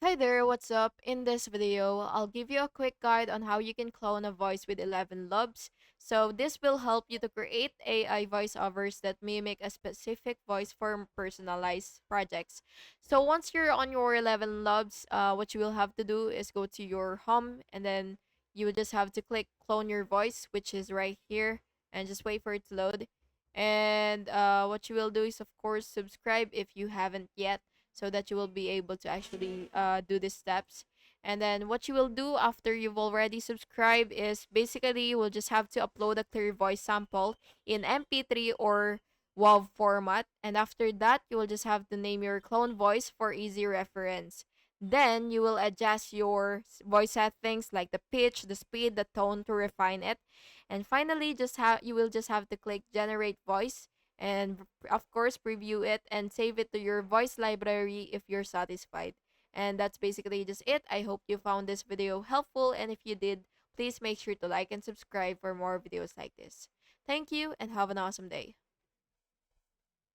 Hi there, what's up? In this video, I'll give you a quick guide on how you can clone a voice with ElevenLabs. So this will help you to create AI voiceovers that mimic a specific voice for personalized projects. So once you're on your ElevenLabs, what you will have to do is go to your home and then you will just have to click clone your voice, which is right here, and just wait for it to load. And what you will do is, of course, subscribe if you haven't yet so that you will be able to actually do these steps. And then what you will do after you've already subscribed is basically you will just have to upload a clear voice sample in MP3 or WAV format. And after that, you will just have to name your clone voice for easy reference. Then you will adjust your voice settings like the pitch, the speed, the tone to refine it. And finally, you will just have to click generate voice and of course preview it and save it to your voice library if you're satisfied. And that's basically just it. I hope you found this video helpful, and if you did, please make sure to like and subscribe for more videos like this. Thank you and have an awesome day.